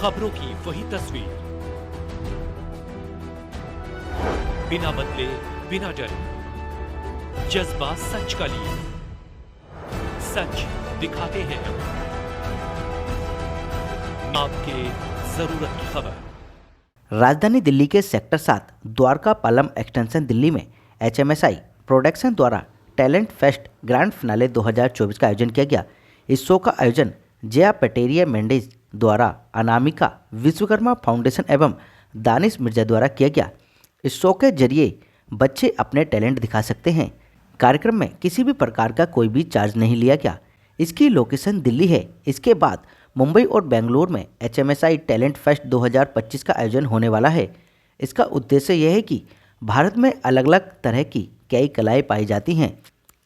खबरों की वही तस्वीर, बिना बदले बिना डरे, जज्बा सच का लिए, सच दिखाते हैं आपके जरूरत की खबर। राजधानी दिल्ली के सेक्टर 7 द्वारका पालम एक्सटेंशन दिल्ली में HMSI प्रोडक्शन द्वारा टैलेंट फेस्ट ग्रैंड फिनाले 2024 का आयोजन किया गया। इस शो का आयोजन जया पेटेरिया मेंडिस द्वारा, अनामिका विश्वकर्मा फाउंडेशन एवं दानिश मिर्जा द्वारा किया गया। इस शो के जरिए बच्चे अपने टैलेंट दिखा सकते हैं। कार्यक्रम में किसी भी प्रकार का कोई भी चार्ज नहीं लिया गया। इसकी लोकेशन दिल्ली है। इसके बाद मुंबई और बेंगलुरु में HMSI टैलेंट फेस्ट 2025 का आयोजन होने वाला है। इसका उद्देश्य यह है कि भारत में अलग अलग तरह की कई कलाएं पाई जाती हैं।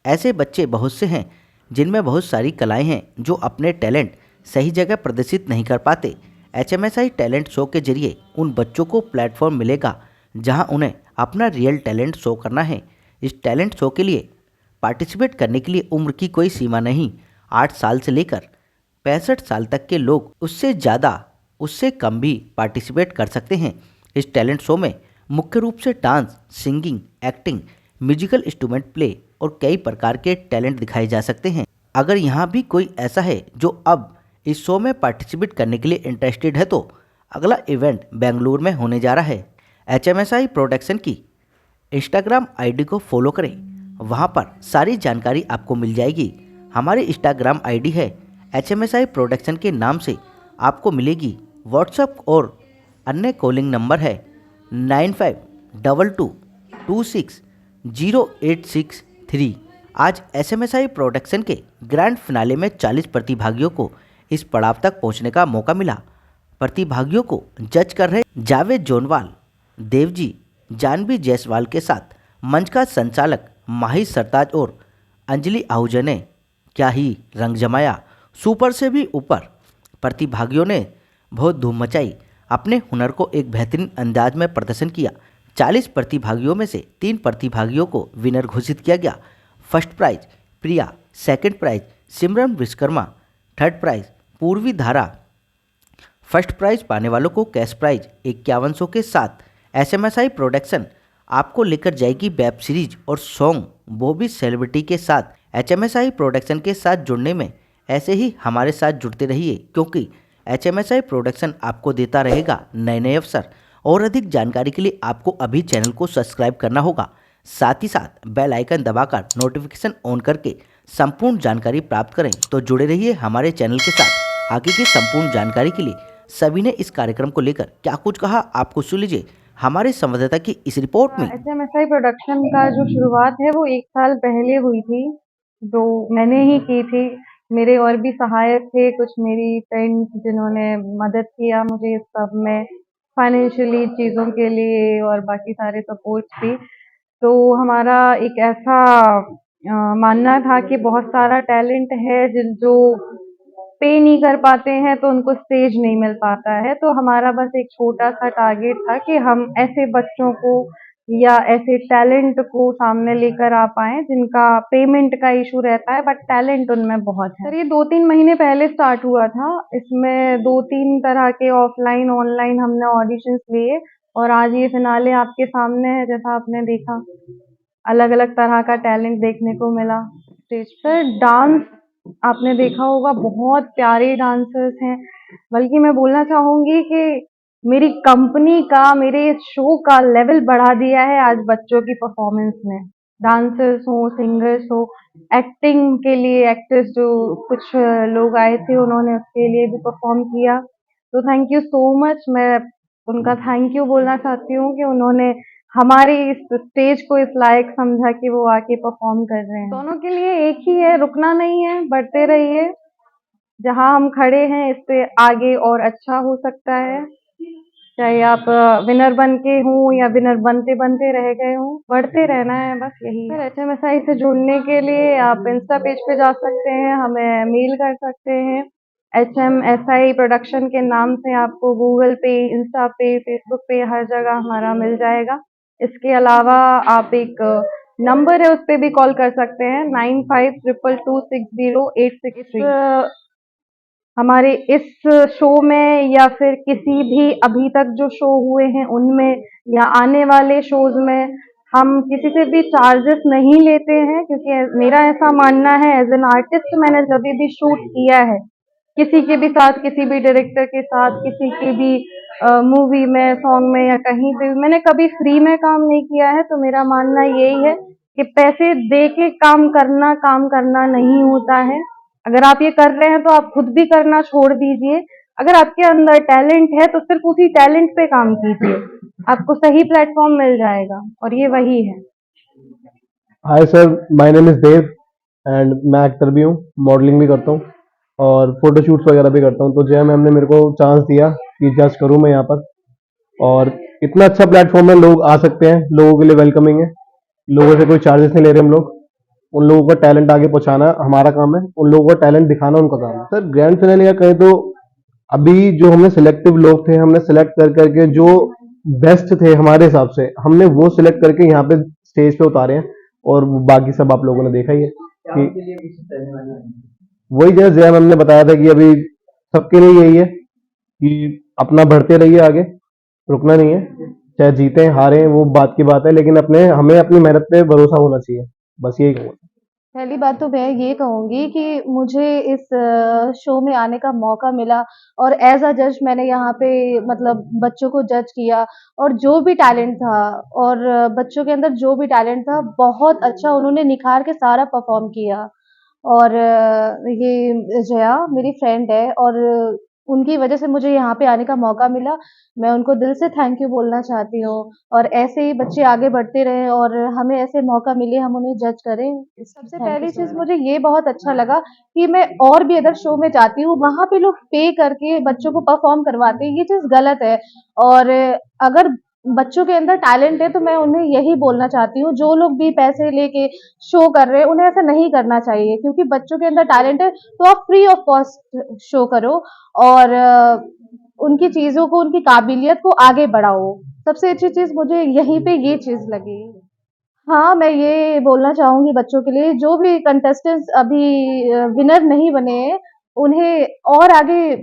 ऐसे बच्चे बहुत से हैं जिनमें बहुत सारी कलाएं हैं जो अपने टैलेंट सही जगह प्रदर्शित नहीं कर पाते। HMSI टैलेंट शो के जरिए उन बच्चों को प्लेटफॉर्म मिलेगा जहां उन्हें अपना रियल टैलेंट शो करना है। इस टैलेंट शो के लिए पार्टिसिपेट करने के लिए उम्र की कोई सीमा नहीं। 8 साल से लेकर 65 साल तक के लोग, उससे ज़्यादा उससे कम भी पार्टिसिपेट कर सकते हैं। इस टैलेंट शो में मुख्य रूप से dance, singing, acting, musical instrument play और कई प्रकार के टैलेंट दिखाए जा सकते हैं। अगर यहाँ भी कोई ऐसा है जो अब इस शो में पार्टिसिपेट करने के लिए इंटरेस्टेड है तो अगला इवेंट बेंगलुरु में होने जा रहा है। HMSI प्रोडक्शन की इंस्टाग्राम ID को फॉलो करें, वहाँ पर सारी जानकारी आपको मिल जाएगी। हमारी इंस्टाग्राम ID है HMSI प्रोडक्शन के नाम से आपको मिलेगी। व्हाट्सएप और अन्य कॉलिंग नंबर है 9522260863। आज HMSI प्रोडक्शन के ग्रैंड फिनाले में 40 प्रतिभागियों को इस पड़ाव तक पहुंचने का मौका मिला। प्रतिभागियों को जज कर रहे जावेद जोनवाल, देवजी, जानवी जायसवाल के साथ मंच का संचालक माही सरताज और अंजलि आहूजा ने क्या ही रंग जमाया। सुपर से भी ऊपर प्रतिभागियों ने बहुत धूम मचाई, अपने हुनर को एक बेहतरीन अंदाज में प्रदर्शन किया। 40 प्रतिभागियों में से 3 प्रतिभागियों को विनर घोषित किया गया। फर्स्ट प्राइज प्रिया, सेकंड प्राइज सिमरन विश्वकर्मा, थर्ड प्राइज पूर्वी धारा। फर्स्ट प्राइज पाने वालों को कैश प्राइज 5100 के साथ HMSI प्रोडक्शन आपको लेकर जाएगी वेब सीरीज और सॉन्ग, वो भी सेलिब्रिटी के साथ। HMSI प्रोडक्शन के साथ जुड़ने में ऐसे ही हमारे साथ जुड़ते रहिए, क्योंकि HMSI प्रोडक्शन आपको देता रहेगा नए नए अवसर। और अधिक जानकारी के लिए आपको अभी चैनल को सब्सक्राइब करना होगा, साथ ही साथ बेल आइकन दबाकर नोटिफिकेशन ऑन करके संपूर्ण जानकारी प्राप्त करें। तो जुड़े रहिए हमारे चैनल के साथ। आगे की संपूर्ण जानकारी के लिए सभी ने इस कार्यक्रम को लेकर क्या कुछ कहा, आपको सुन लीजिए हमारे संवाददाता की इस रिपोर्ट में। HMSI प्रोडक्शन का जो शुरुआत है वो 1 साल पहले हुई थी, जो मैंने ही की थी। मेरे और भी सहायक थे, कुछ मेरी फ्रेंड्स जिन्होंने मदद किया मुझे इस सब में, फाइनेंशियली चीज़ों के लिए और बाकी सारे सपोर्ट्स भी। तो हमारा एक ऐसा मानना था कि बहुत सारा टैलेंट है जो पे नहीं कर पाते हैं, तो उनको स्टेज नहीं मिल पाता है। तो हमारा बस एक छोटा सा टारगेट था कि हम ऐसे बच्चों को या ऐसे टैलेंट को सामने लेकर आ पाएं जिनका पेमेंट का इशू रहता है बट टैलेंट उनमें बहुत है। सर ये 2-3 महीने पहले स्टार्ट हुआ था। इसमें 2-3 तरह के ऑफलाइन ऑनलाइन हमने ऑडिशंस लिए और आज ये फिनाले आपके सामने है। जैसा आपने देखा, अलग अलग तरह का टैलेंट देखने को मिला स्टेज पर। डांस आपने देखा होगा, बहुत प्यारे डांसर्स हैं। बल्कि मैं बोलना चाहूंगी कि मेरी कंपनी का, मेरे इस शो का लेवल बढ़ा दिया है आज बच्चों की परफॉर्मेंस में। डांसर्स हो, सिंगर्स हो, एक्टिंग के लिए एक्टर्स जो कुछ लोग आए थे उन्होंने उसके लिए भी परफॉर्म किया। तो थैंक यू सो मच। मैं उनका थैंक यू बोलना चाहती हूँ कि उन्होंने हमारी इस स्टेज को इस लायक समझा कि वो आके परफॉर्म कर रहे हैं। दोनों के लिए एक ही है, रुकना नहीं है, बढ़ते रहिए। जहाँ हम खड़े हैं इससे आगे और अच्छा हो सकता है। चाहे आप विनर बन के हों या विनर बनते बनते रह गए हों, बढ़ते रहना है, बस यही है। HMSI से जुड़ने के लिए आप इंस्टा पेज पे जा सकते हैं, हमें मेल कर सकते हैं। HMSI प्रोडक्शन के नाम से आपको गूगल पे, इंस्टा पे, फेसबुक पे हर जगह हमारा मिल जाएगा। इसके अलावा आप एक नंबर है उस पे भी कॉल कर सकते हैं 9522260863। हमारे इस शो में या फिर किसी भी अभी तक जो शो हुए हैं उनमें या आने वाले शोज में हम किसी से भी चार्जेस नहीं लेते हैं, क्योंकि मेरा ऐसा मानना है एज एन आर्टिस्ट, मैंने जब भी शूट किया है किसी के भी साथ, किसी भी डायरेक्टर के साथ, किसी की भी मूवी में, सॉन्ग में या कहीं पे भी, मैंने कभी फ्री में काम नहीं किया है। तो मेरा मानना यही है कि पैसे दे के काम करना नहीं होता है। अगर आप ये कर रहे हैं तो आप खुद भी करना छोड़ दीजिए। अगर आपके अंदर टैलेंट है तो सिर्फ उसी टैलेंट पे काम कीजिए, आपको सही प्लेटफॉर्म मिल जाएगा, और ये वही है। Hi sir, my name is Dev and मैं एक्टर भी हूँ, मॉडलिंग भी करता हूँ और फोटोशूट्स वगैरह भी करता हूँ। तो जय मैम ने मेरे को चांस दिया कि जज करूँ मैं यहाँ पर, और इतना अच्छा प्लेटफॉर्म है, लोग आ सकते हैं, लोगों के लिए वेलकमिंग है, लोगों से कोई चार्जेस नहीं ले रहे हम लोग। उन लोगों का टैलेंट आगे पहुंचाना हमारा काम है, उन लोगों का टैलेंट दिखाना उनका काम है। सर ग्रैंड फिनाले का कहें तो अभी जो हमने सिलेक्टिव लोग थे, हमने सेलेक्ट कर करके जो बेस्ट थे हमारे हिसाब से, हमने वो सिलेक्ट करके यहाँ पे स्टेज पे उतारे हैं, और बाकी सब आप लोगों ने देखा ही है कि वही जैसे जया मैम ने बताया था कि अभी सबके लिए यही है कि अपना बढ़ते रहिए आगे, रुकना नहीं है, चाहे जीते हारे वो बात की बात है, लेकिन अपने हमें अपनी मेहनत पे भरोसा होना चाहिए, बस यही कहूँगा। पहली बात तो मैं ये कहूँगी कि मुझे इस शो में आने का मौका मिला, और एज अ जज मैंने यहाँ पे मतलब बच्चों को जज किया, और जो भी टैलेंट था और बच्चों के अंदर जो भी टैलेंट था बहुत अच्छा उन्होंने निखार के सारा परफॉर्म किया। और ये जया मेरी फ्रेंड है, और उनकी वजह से मुझे यहाँ पे आने का मौका मिला। मैं उनको दिल से थैंक यू बोलना चाहती हूँ, और ऐसे ही बच्चे आगे बढ़ते रहें और हमें ऐसे मौका मिले, हम उन्हें जज करें। सबसे पहली चीज़ मुझे ये बहुत अच्छा लगा कि मैं और भी अदर शो में जाती हूँ, वहाँ पे लोग पे करके बच्चों को परफॉर्म करवाते हैं, ये चीज़ गलत है। और अगर बच्चों के अंदर टैलेंट है तो मैं उन्हें यही बोलना चाहती हूँ, जो लोग भी पैसे लेके शो कर रहे हैं उन्हें ऐसा नहीं करना चाहिए, क्योंकि बच्चों के अंदर टैलेंट है तो आप फ्री ऑफ कॉस्ट शो करो, और उनकी चीज़ों को, उनकी काबिलियत को आगे बढ़ाओ। सबसे अच्छी चीज़ मुझे यहीं पे ये चीज़ लगी। हाँ, मैं ये बोलना चाहूँगी बच्चों के लिए, जो भी कंटेस्टेंट्स अभी विनर नहीं बने हैं, उन्हें और आगे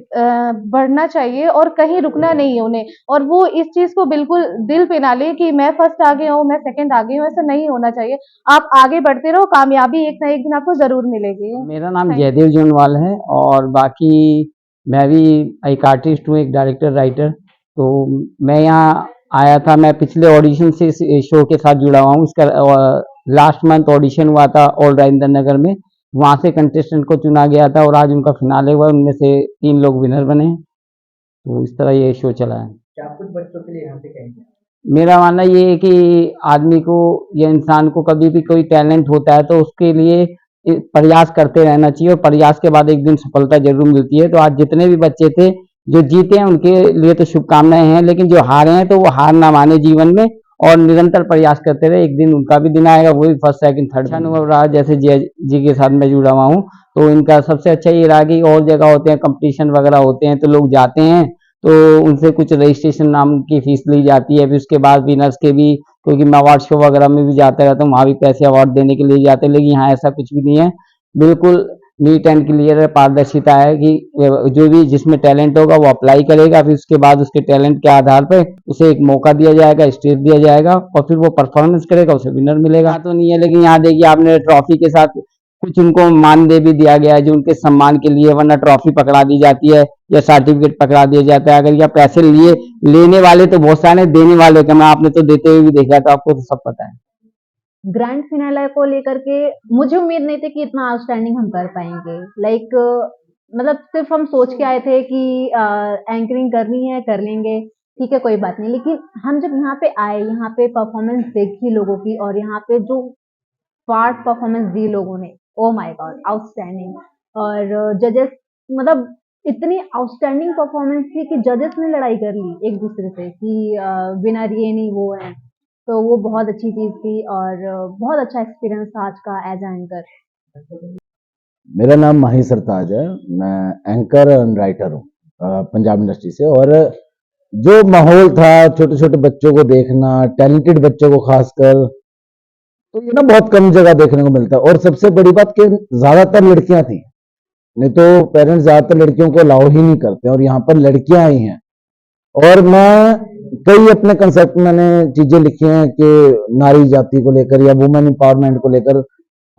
बढ़ना चाहिए और कहीं रुकना नहीं है उन्हें, और वो इस चीज़ को बिल्कुल दिल पे ना लें कि मैं फर्स्ट आ गया हूँ, मैं सेकंड आ गई हूँ, ऐसा नहीं होना चाहिए। आप आगे बढ़ते रहो, कामयाबी एक ना एक दिन आपको ज़रूर मिलेगी। मेरा नाम थैंक जयदेव जोनवाल है और बाकी मैं भी एक आर्टिस्ट हूँ, एक डायरेक्टर राइटर। तो मैं यहाँ आया था, मैं पिछले ऑडिशन से इस शो के साथ जुड़ा हुआ हूँ। इसका लास्ट मंथ ऑडिशन हुआ था ऑल राजेंद्र नगर में, वहाँ से कंटेस्टेंट को चुना गया था और आज उनका फिनाले हुआ, उनमें से 3 लोग विनर बने। तो इस तरह ये शो चला है। क्या कुछ बच्चों के लिए यहाँ पे कहेंगे? मेरा मानना ये है कि आदमी को या इंसान को कभी भी कोई टैलेंट होता है तो उसके लिए प्रयास करते रहना चाहिए, और प्रयास के बाद एक दिन सफलता जरूर मिलती है। तो आज जितने भी बच्चे थे जो जीते हैं उनके लिए तो शुभकामनाएं हैं, लेकिन जो हारे हैं तो वो हार ना माने जीवन में और निरंतर प्रयास करते रहे, एक दिन उनका भी दिन आएगा, वो भी फर्स्ट सेकंड थर्ड। अच्छा अनुभव रहा, जैसे जय जी के साथ मैं जुड़ा हुआ हूँ, तो इनका सबसे अच्छा ये रहा कि और जगह होते हैं कंपटीशन वगैरह होते हैं तो लोग जाते हैं तो उनसे कुछ रजिस्ट्रेशन नाम की फीस ली जाती है, फिर उसके बाद विनर्स के भी, क्योंकि मैं अवार्ड शो वगैरह में भी जाता रहता हूँ, वहाँ भी पैसे अवार्ड देने के लिए जाते हैं, लेकिन यहाँ ऐसा कुछ भी नहीं है, बिल्कुल नीट एंड क्लियर है, पारदर्शिता है कि जो भी जिसमें टैलेंट होगा वो अप्लाई करेगा, फिर उसके बाद उसके टैलेंट के आधार पर उसे एक मौका दिया जाएगा, स्टेज दिया जाएगा, और फिर वो परफॉर्मेंस करेगा, उसे विनर मिलेगा। तो नहीं है, लेकिन यहाँ देखिए आपने ट्रॉफी के साथ कुछ उनको मानदेय भी दिया गया है जो उनके सम्मान के लिए, वरना ट्रॉफी पकड़ा दी जाती है या सर्टिफिकेट पकड़ा दिया जाता है। अगर या पैसे लिए लेने वाले तो बहुत सारे, देने वाले कम, आपने तो देते हुए भी देखा, तो आपको तो सब पता है। ग्रैंड फिनाले को लेकर के मुझे उम्मीद नहीं थी कि इतना आउटस्टैंडिंग हम कर पाएंगे। लाइक मतलब सिर्फ हम सोच के आए थे कि एंकरिंग करनी है, कर लेंगे, ठीक है कोई बात नहीं। लेकिन हम जब यहाँ पे आए, यहाँ पे परफॉर्मेंस देखी लोगों की, और यहाँ पे जो पार्ट परफॉर्मेंस दी लोगों ने, ओ माय गॉड आउटस्टैंडिंग। और जजेस मतलब इतनी आउटस्टैंडिंग परफॉर्मेंस थी कि जजेस ने लड़ाई कर ली एक दूसरे से कि विनर ये नहीं वो है। तो वो बहुत अच्छी चीज़ थी, और बहुत अच्छा एक्सपीरियंस था आज का एज एंकर। मेरा नाम माही सरताज है, मैं एंकर एंड राइटर हूँ पंजाब इंडस्ट्री से। और जो माहौल था छोटे छोटे बच्चों को देखना, टैलेंटेड बच्चों को खासकर, तो ये ना बहुत कम जगह देखने को मिलता है। और सबसे बड़ी बात कि ज़्यादातर लड़कियां थी, नहीं तो पेरेंट्स ज्यादातर लड़कियों को अलाउ ही नहीं करते, और यहाँ पर लड़कियां आई हैं। और मैं कई अपने कंसेप्ट मैंने चीजें लिखी हैं कि नारी जाति को लेकर या वुमेन एम्पावरमेंट को लेकर।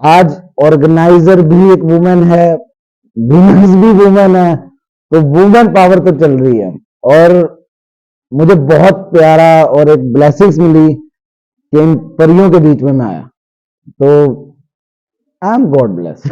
आज ऑर्गेनाइजर भी एक वुमेन है, विनर्स भी वुमेन है, तो वुमेन पावर तो चल रही है। और मुझे बहुत प्यारा और एक ब्लेसिंग्स मिली कि इन परियों के बीच में मैं आया, तो आई एम गॉड ब्लेस।